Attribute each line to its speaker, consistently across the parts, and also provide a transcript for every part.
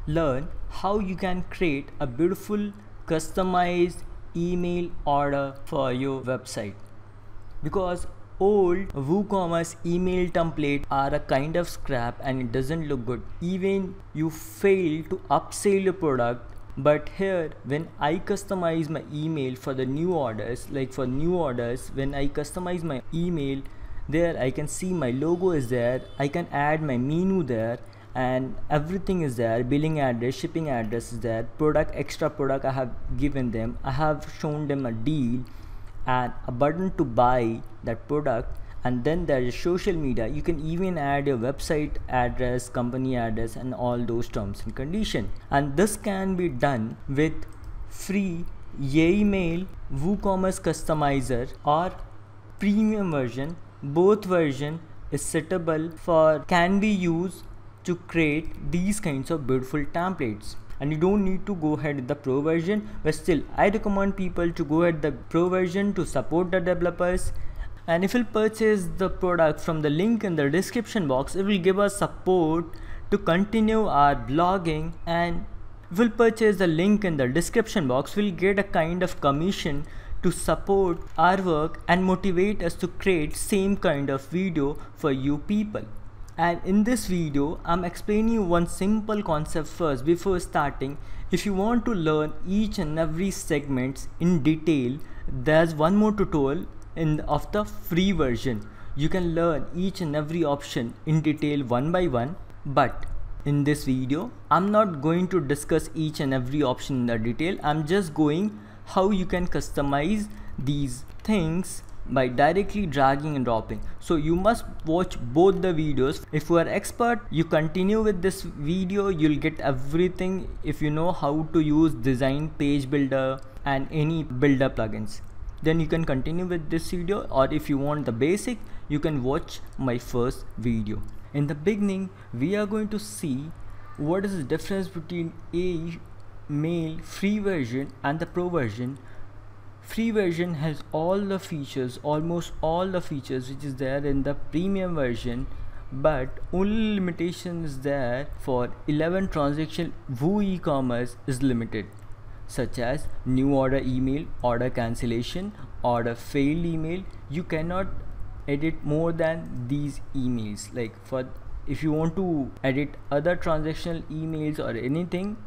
Speaker 1: learn how you can create a beautiful customized email order for your website, because old WooCommerce email template are a kind of scrap and it doesn't look good. Even you fail to upsell your product. But here, when I customize my email for the new orders, like for new orders, when I customize my email, there I can see my logo is there, I can add my menu there, and everything is there. Billing address, shipping address is there, product, extra product I have given them, I have shown them a deal and a button to buy that product. And then there is social media. You can even add your website address, company address, and all those terms and condition. And this can be done with free Yaymail WooCommerce customizer or premium version. Both version is settable for can be used to create these kinds of beautiful templates. And you don't need to go ahead with the pro version, but still I recommend people to go ahead the pro version to support the developers. And if you'll purchase the product from the link in the description box, it will give us support to continue our blogging. And if we'll purchase the link in the description box, we'll get a kind of commission to support our work and motivate us to create same kind of video for you people. And in this video, I'm explaining you one simple concept first before starting. If you want to learn each and every segments in detail, there's one more tutorial of the free version. You can learn each and every option in detail one by one. But in this video, I'm not going to discuss each and every option in the detail. I'm just going how you can customize these things by directly dragging and dropping. So you must watch both the videos. If you are expert, you continue with this video, you'll get everything if you know how to use design, page builder, and any builder plugins. Then you can continue with this video, or if you want the basic, you can watch my first video. In the beginning, we are going to see what is the difference between Yaymail free version and the pro version. Free version has all the features, almost all the features which is there in the premium version, but only limitation is there for 11 transaction. WooCommerce is limited, such as new order email, order cancellation, order failed email. You cannot edit more than these emails. Like for if you want to edit other transactional emails or anything,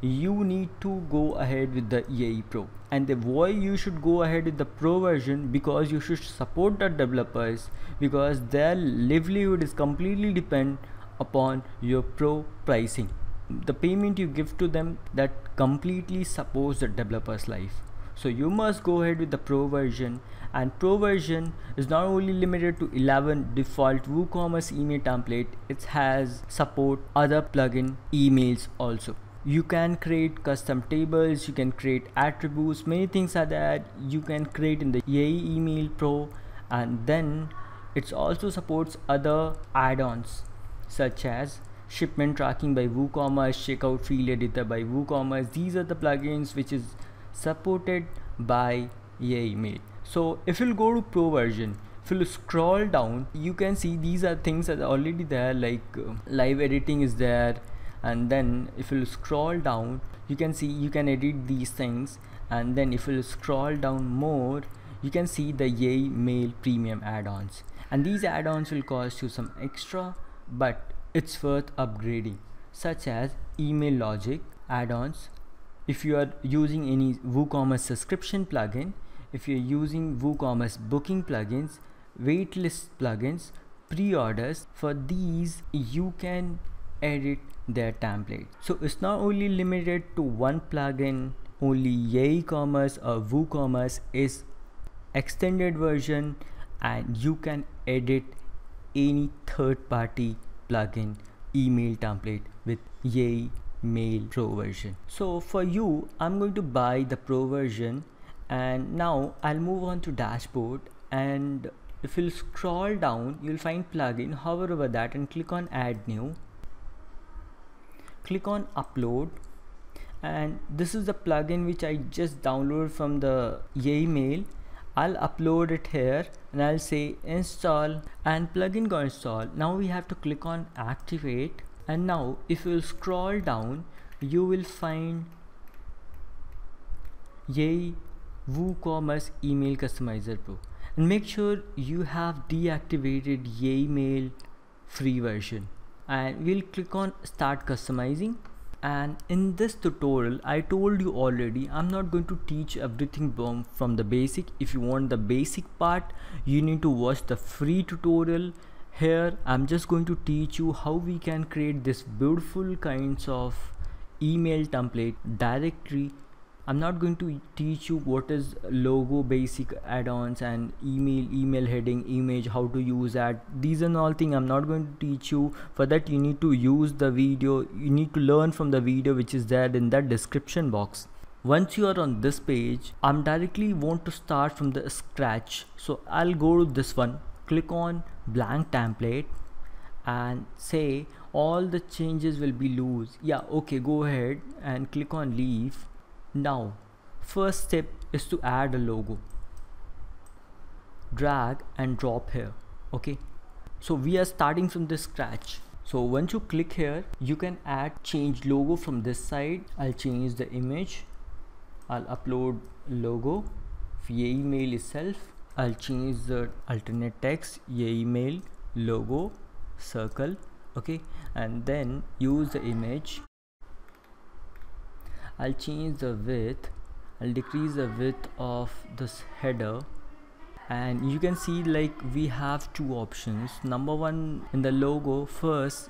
Speaker 1: you need to go ahead with the Yay Pro. And why you should go ahead with the pro version? Because you should support the developers, because their livelihood is completely depend upon your pro pricing. The payment you give to them, that completely supports the developer's life. So you must go ahead with the pro version. And pro version is not only limited to 11 default WooCommerce email template, it has support other plugin emails also. You can create custom tables, you can create attributes, many things are there you can create in the Yaymail Pro. And then it also supports other add-ons such as shipment tracking by WooCommerce, checkout field editor by WooCommerce. These are the plugins which is supported by Yaymail. So if you'll go to pro version, if you scroll down, you can see these are things that are already there, like live editing is there. And then if you scroll down, you can see you can edit these things. And then if you scroll down more, you can see the Yaymail premium add-ons, and these add-ons will cost you some extra, but it's worth upgrading, such as email logic add-ons. If you are using any WooCommerce subscription plugin, if you're using WooCommerce booking plugins, waitlist plugins, pre-orders, for these you can edit their template. So it's not only limited to one plugin. Only Yaycommerce or WooCommerce is extended version, and you can edit any third-party plugin email template with Yaymail Pro version. So for you, I'm going to buy the Pro version, and now I'll move on to dashboard. And if you'll scroll down, you'll find plugin, hover over that and click on add new. Click on upload, and this is the plugin which I just downloaded from the Yaymail. I'll upload it here and I'll say install, and plugin got installed. Now we have to click on activate, and now if you scroll down, you will find Yay WooCommerce Email Customizer Pro, and make sure you have deactivated Yay Mail free version, and we'll click on start customizing. And in this tutorial, I told you already, I'm not going to teach everything from the basic. If you want the basic part, you need to watch the free tutorial. Here I'm just going to teach you how we can create this beautiful kinds of email template directory. I'm not going to teach you what is logo, basic add-ons, and email heading, image, how to use that. These are all things I'm not going to teach you. For that, you need to use the video. You need to learn from the video which is there in that description box. Once you are on this page, I'm directly want to start from the scratch. So I'll go to this one, click on blank template, and say all the changes will be loose. Yeah, okay, go ahead and click on leave. Now first step is to add a logo. Drag and drop here. Okay, so we are starting from the scratch. So once you click here, you can change logo from this side. I'll change the image. I'll upload logo via email itself. I'll change the alternate text, email, logo, circle. Okay, and then use the image. I'll change the width. I'll decrease the width of this header, and you can see like we have two options. Number one, in the logo, first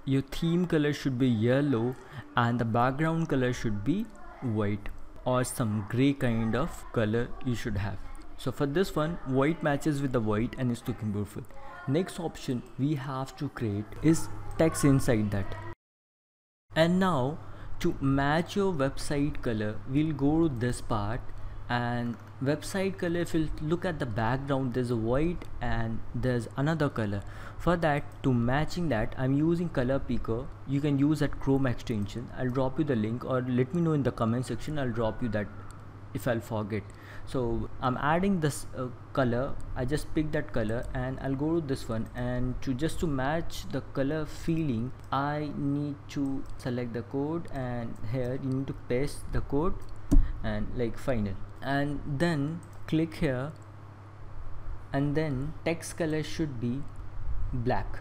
Speaker 1: your theme color should be yellow and the background color should be white or some gray kind of color you should have. So for this one, white matches with the white and it's looking beautiful. Next option we have to create is text inside that. And now to match your website color, we'll go to this part, and website color, if you look at the background, there's a white and there's another color. For that, to matching that, I'm using color picker. You can use that Chrome extension. I'll drop you the link, or let me know in the comment section. I'll drop you that if I'll forget. So I'm adding this color. I just pick that color and I'll go to this one, and just to match the color feeling, I need to select the code, and here you need to paste the code and like final, and then click here, and then text color should be black.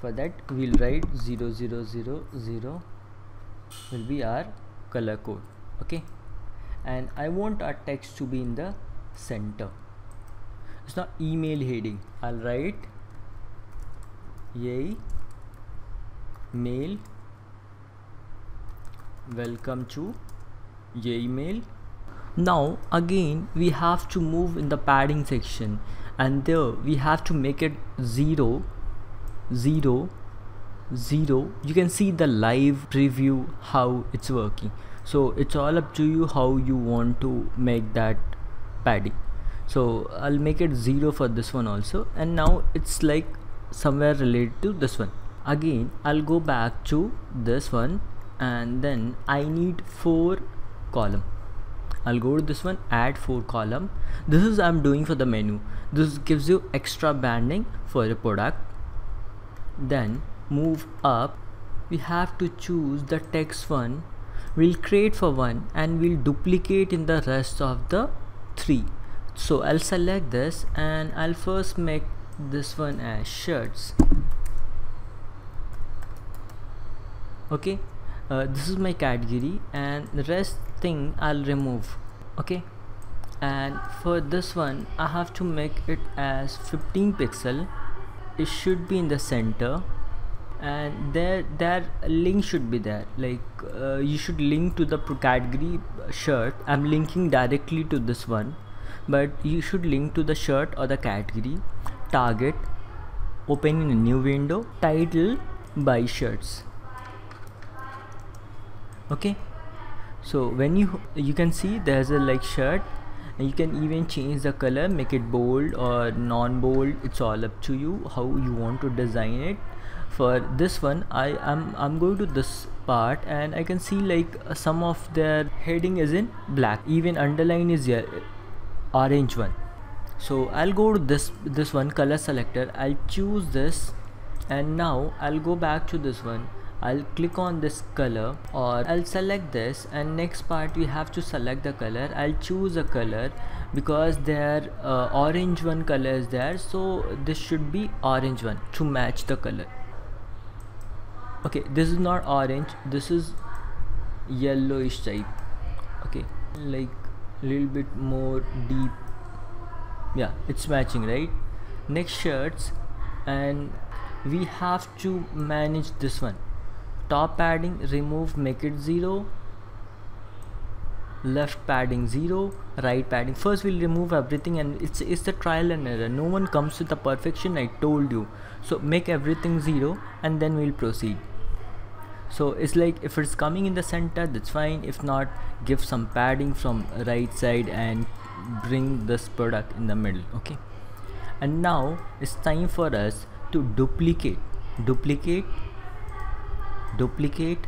Speaker 1: For that, we'll write 0000 will be our color code. Okay, and I want our text to be in the center. It's not email heading. I'll write Yay mail, welcome to Yay mail. Now again we have to move in the padding section, and there we have to make it 0 0 0. You can see the live preview how it's working. So it's all up to you how you want to make that padding. So I'll make it 0 for this one also, and now it's like somewhere related to this one. Again I'll go back to this one, and then I need 4 column. I'll go to this one, add 4 column. This is I'm doing for the menu. This gives you extra banding for your product. Then move up, we have to choose the text one. We'll create for one and we'll duplicate in the rest of the 3. So I'll select this, and I'll first make this one as shirts. Okay, this is my category, and the rest thing I'll remove. Okay, and for this one I have to make it as 15 pixel. It should be in the center, and their link should be there, like you should link to the category shirt. I'm linking directly to this one, but you should link to the shirt or the category. Target, opening a new window, title by shirts. Okay, so when you can see there's a like shirt, and you can even change the color, make it bold or non-bold. It's all up to you how you want to design it. For this one I'm going to this part, and I can see like some of their heading is in black, even underline is here orange one. So I'll go to this one, color selector. I'll choose this, and now I'll go back to this one. I'll click on this color, or I'll select this, and next part we have to select the color. I'll choose a color because there orange one color is there, so this should be orange one to match the color. Okay, this is not orange, this is yellowish type. Okay, like little bit more deep. Yeah, it's matching, right? Next, shirts, and we have to manage this one. Top padding, remove, make it 0. Left padding 0, right padding. First we'll remove everything, and it's the trial and error. No one comes with the perfection, I told you. So make everything 0 and then we'll proceed. So it's like if it's coming in the center, that's fine. If not, give some padding from right side and bring this product in the middle. Okay, and now it's time for us to duplicate, duplicate, duplicate,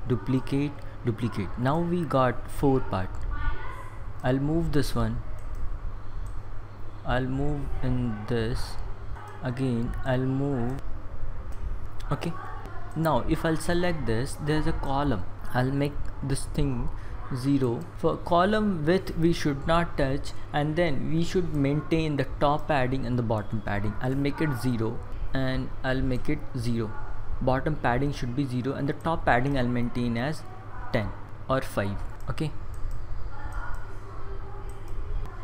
Speaker 1: duplicate, duplicate. Now we got 4 parts. I'll move this one, I'll move in this again, I'll move. Okay, now if I'll select this, there's a column. I'll make this thing 0. For column width we should not touch, and then we should maintain the top padding and the bottom padding. I'll make it 0 and I'll make it 0. Bottom padding should be 0 and the top padding I'll maintain as 10 or 5. Okay,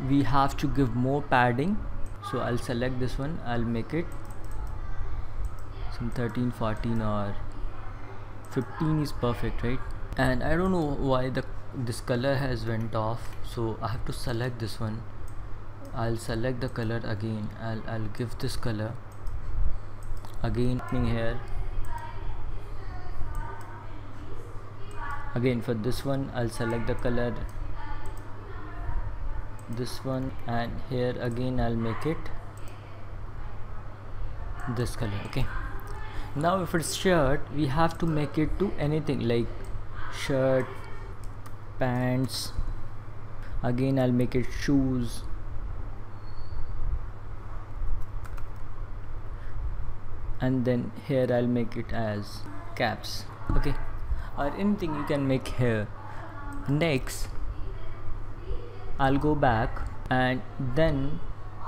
Speaker 1: we have to give more padding, so I'll select this one. I'll make it some 13, 14 or 15 is perfect, right? And I don't know why this color has went off, so I have to select this one. I'll select the color again. I'll give this color again here. Again for this one I'll select the color, this one, and here again I'll make it this color. Okay, now if it's shirt, we have to make it to anything like shirt, pants. Again I'll make it shoes, and then here I'll make it as caps. Okay, or anything you can make here. Next I'll go back, and then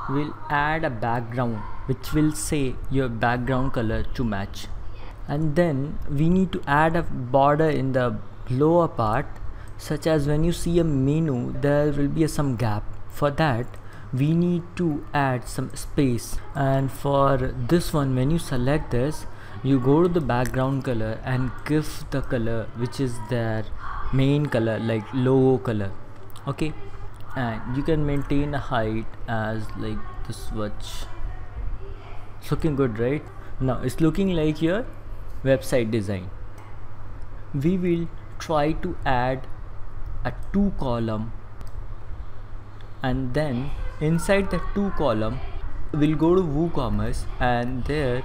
Speaker 1: we'll add a background which will say your background color to match, and then we need to add a border in the lower part, such as when you see a menu there will be some gap. For that we need to add some space, and for this one when you select this, you go to the background color and give the color which is their main color, like logo color. Okay, and you can maintain a height as like this much. It's looking good, right? Now it's looking like your website design. We will try to add a 2 column, and then inside the 2 column we'll go to WooCommerce, and there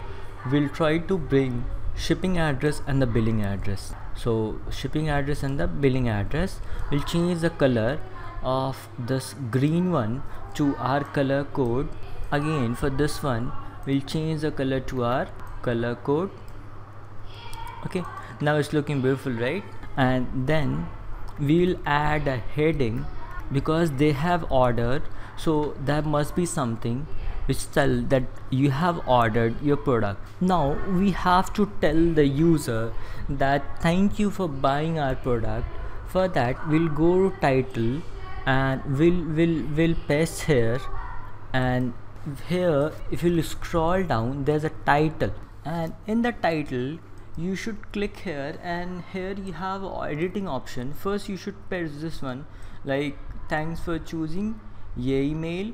Speaker 1: we'll try to bring shipping address and the billing address. So shipping address and the billing address, will change the color of this green one to our color code. Again for this one we'll change the color to our color code. Okay, now it's looking beautiful, right? And then we'll add a heading because they have ordered, so there must be something which tell that you have ordered your product. Now we have to tell the user that thank you for buying our product. For that we'll go to title, and we'll paste here, and here if you scroll down there's a title, and in the title you should click here, and here you have editing option. First you should paste this one, like thanks for choosing your email.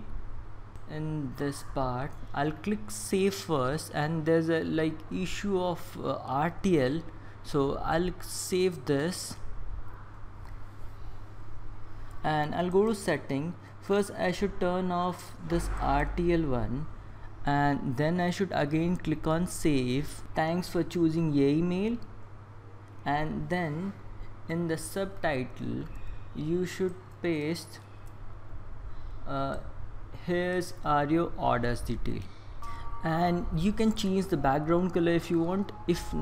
Speaker 1: In this part I'll click save first, and there's a like issue of RTL, so I'll save this, and I'll go to setting. First I should turn off this RTL one, and then I should again click on save. Thanks for choosing your email, and then in the subtitle you should paste here's are your orders detail, and you can change the background color if you want. If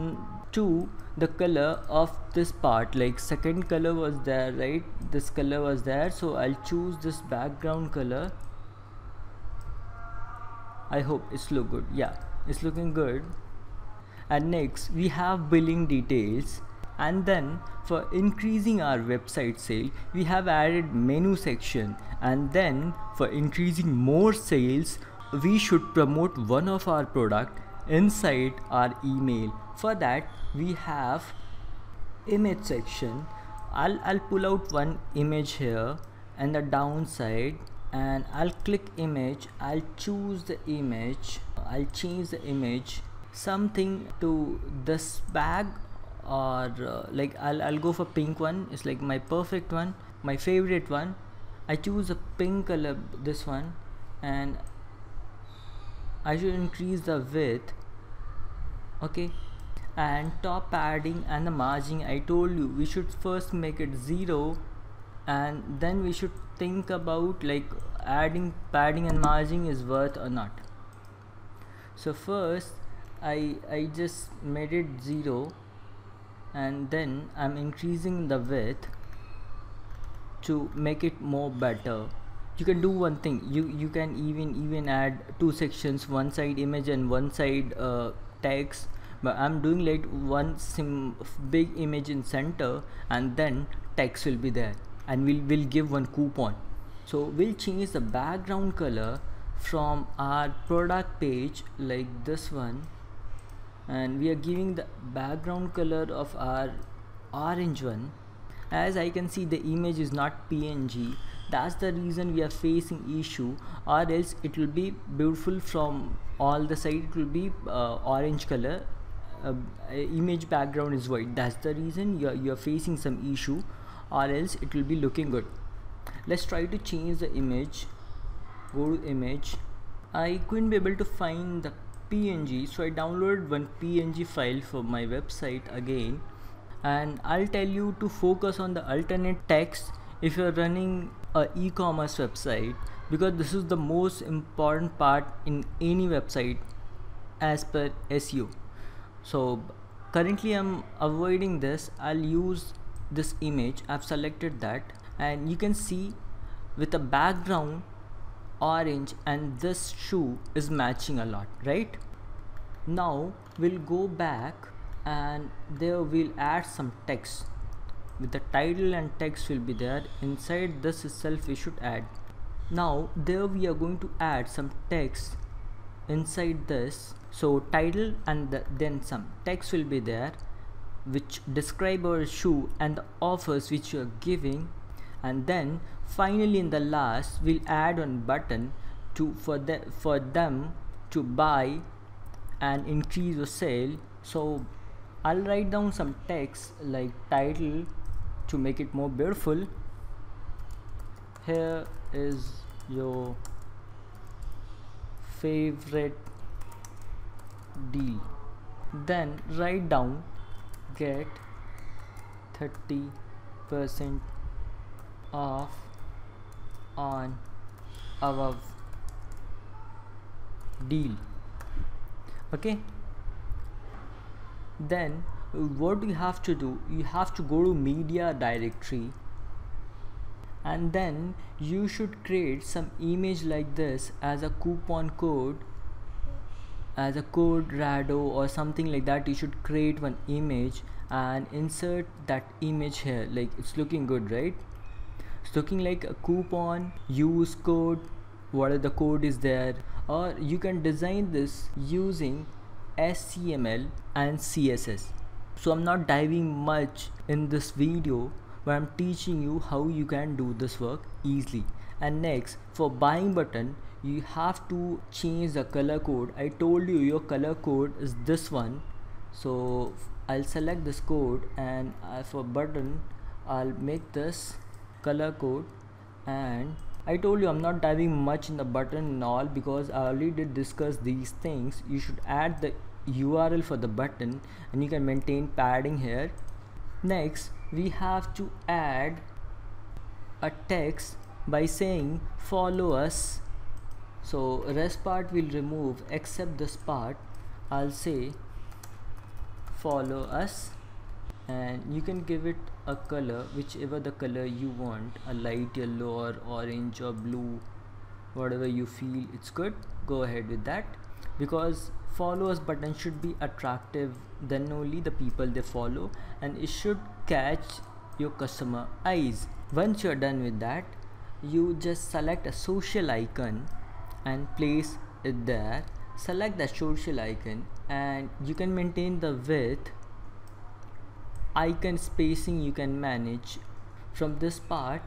Speaker 1: to the color of this part. Like second color was there, right? This color was there, so I'll choose this background color. I hope it's look good. Yeah, it's looking good. And next we have billing details, and then for increasing our website sale we have added menu section, and then for increasing more sales we should promote one of our product inside our email. For that we have image section. I'll pull out one image here and the downside, and I'll click image. I'll choose the image. I'll change the image something to this bag, or like I'll go for pink one. It's like my perfect one, my favorite one. I choose a pink color, this one, and I should increase the width. Okay, and top padding and the margin, I told you we should first make it 0, and then we should think about like adding padding and margin is worth or not. So first I just made it 0, and then I'm increasing the width to make it more better. You can do one thing, you can even add two sections, one side image and one side text, but I'm doing like one big image in center, and then text will be there, and we'll give one coupon. So we'll change the background color from our product page like this one, and we are giving the background color of our orange one. As I can see, the image is not PNG. That's the reason we are facing issue, or else it will be beautiful from all the side. It will be orange color, image background is white. That's the reason you're facing some issue, or else it will be looking good. Let's try to change the image. Go to image. I couldn't be able to find the PNG, so I downloaded one PNG file for my website again, and I'll tell you to focus on the alternate text if you're running a e-commerce website, because this is the most important part in any website as per SEO. So currently I'm avoiding this. I'll use this image. I've selected that, and you can see with the background orange and this shoe is matching a lot, right? Now we'll go back, and there we'll add some text. With the title and text will be there. Inside this itself we should add. Now there we are going to add some text inside this. So title and then some text will be there which describe our shoe and the offers which you are giving, and then finally in the last we'll add one button for them to buy and increase your sale. So I'll write down some text like title to make it more beautiful. Here is your favorite deal. Then write down get 30% off on our deal. Okay, then what you have to do, you have to go to media directory, and then you should create some image like this as a coupon code, as a code Rado or something like that. You should create one image and insert that image here. Like it's looking good, right? It's looking like a coupon, use code, what the code is there. Or you can design this using HTML and CSS. So I'm not diving much in this video, but I'm teaching you how you can do this work easily. And next, for buying button, you have to change the color code. I told you your color code is this one, so I'll select this code, and for button I'll make this color code. And I told you I'm not diving much in the button and all, because I already did discuss these things. You should add the URL for the button, and you can maintain padding here. Next, we have to add a text by saying follow us. So rest part will remove except this part. I'll say follow us, and you can give it a color, whichever the color you want, a light yellow or orange or blue, whatever you feel it's good, go ahead with that. Because follow us button should be attractive, then only the people they follow, and it should catch your customer eyes. Once you're done with that, you just select a social icon and place it there. Select the social icon and you can maintain the width. Icon spacing you can manage from this part,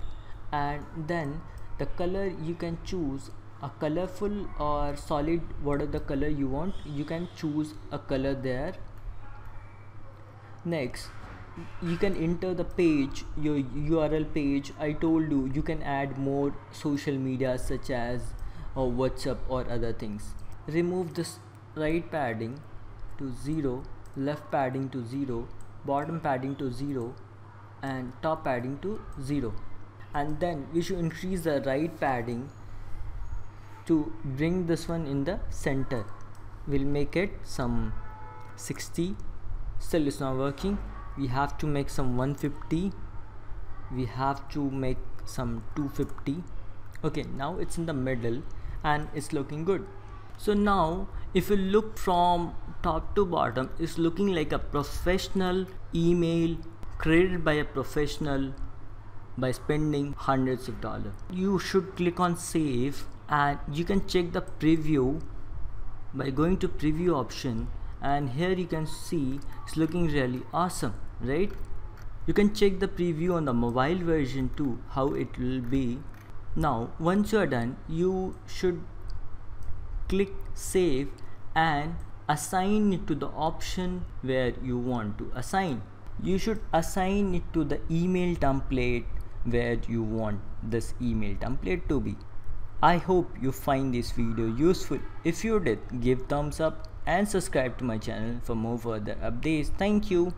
Speaker 1: and then the color you can choose a colorful or solid, whatever the color you want, you can choose a color there. Next, you can enter the page, your URL page. I told you you can add more social media such as WhatsApp or other things. Remove this right padding to 0, left padding to 0, bottom padding to 0, and top padding to 0. And then we should increase the right padding to bring this one in the center. We'll make it some 60. Still it's not working. We have to make some 150. We have to make some 250. Okay, now it's in the middle and it's looking good. So now if you look from top to bottom, it's looking like a professional email created by a professional by spending hundreds of dollars. You should click on save, and you can check the preview by going to preview option, and here you can see it's looking really awesome, right? You can check the preview on the mobile version too, how it will be. Now once you are done, you should click save and assign it to the option where you want to assign. You should assign it to the email template where you want this email template to be. I hope you find this video useful. If you did, give thumbs up and subscribe to my channel for more further updates. Thank you.